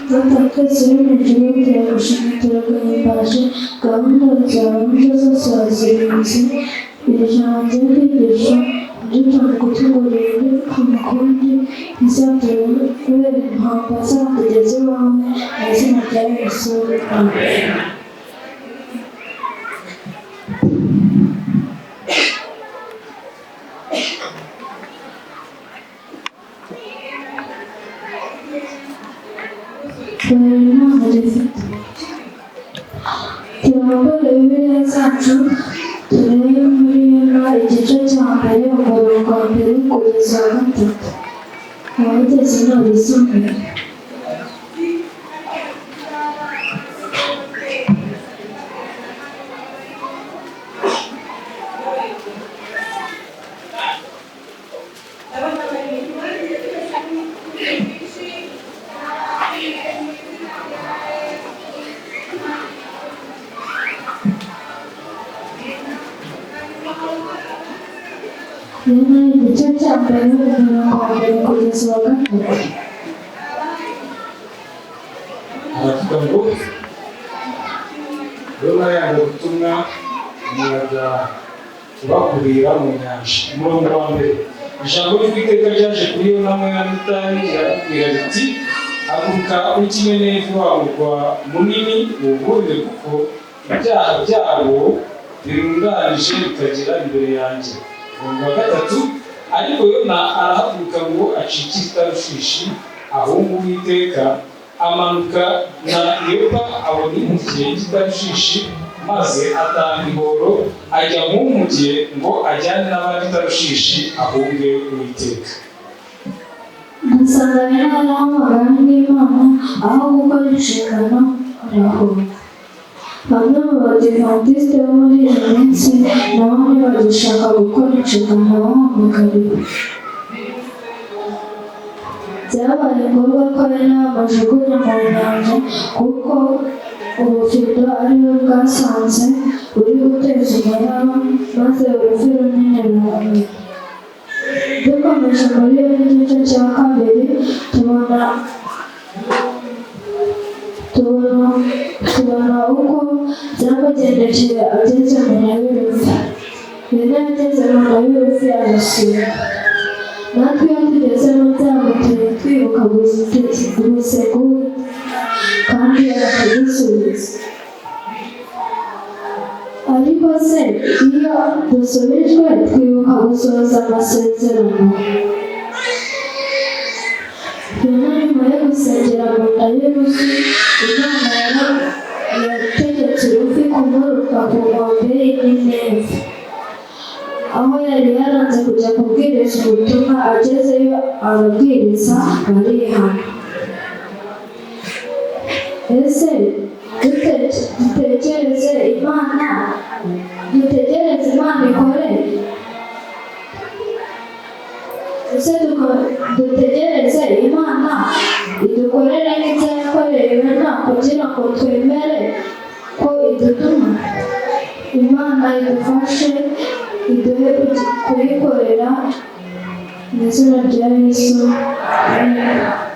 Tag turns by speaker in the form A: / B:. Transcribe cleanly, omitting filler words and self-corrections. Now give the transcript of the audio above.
A: twese n'umuturage gushimira guhimbaje gahunda zawe zose wazirinze iri jambo ryigisha dutonda gutegurira umukundi izatera kubera impamvu azakugeza iwawe mu izina rya Yesu. Amen. Turambure Bibiliya zacu turebe muri Yohana igice cya mbere umurongo wa mbere kugeza wa gatatu. Abageze inama isomero. Yohana igice cya mbere umurongo wa mbere kugeza wa gatatu.
B: Aravuga ngo Yohana yaje gutumwa umuyaga ubakurira mu nyanja. Umurongo wa mbere, ijambo ry'Uwiteka ryaje kuri Yohana mwene Amitari riramubwira riti haguruka ujye i Nineve wa murwa munini uwuburire kuko ibyaha byabo birundanije bikagera imbere yanjye. Umurongo wa gatatu, ariko Yona arahaguruka ngo acikire i Tarushishi ahunga Uwiteka amanuka na Yopa abona inkuge y'i Tarushishi maze atanga ihoro ajya mu nkuge ngo ajyane n'abandi i Tarushishi ahunge Uwiteka.
A: Dusanga n'abahamagara n'Imana aho gukora inshingano arahunga. Bamwe mu badivantiste bo muri iyi minsi nabo ntibagishaka gukora inshingano bahamagariwe. Byabaye ngombwa ko Yohana bajugunya mu nyanja kuko ubufindo ari we bwasanze buri guteza umuraba maze urufi runini ruramira. Dukomeje muri Yohana igice cya kabiri tubona uko byamugendekeye ageze mu Nyabirufi. Yohana yageze mu Nyabirufi arasenga. Natwe iyo tugeze mu byago tuba twibuka guseka kandi akadusubiza. Ariko se iyo dusubijwe twibuka gusohoza amasezerano? Yohana nyuma yo gusengera mu nda y'urufi, Imana yategetse urufi kuguruka ku nkombe y'i Nineve. Aho yari yaranze kujya kubwiriza ubutumwa, agezeyo ababwiriza barihana. Ese dutegereze Imana ikore? Ese dutegereze Imana idukorere nk'ibyo yakoreye Yohana kugira ngo twemere ko idutuma? Imana idufashe iduhe kuyikorera mu izina rya Yesu. Amen.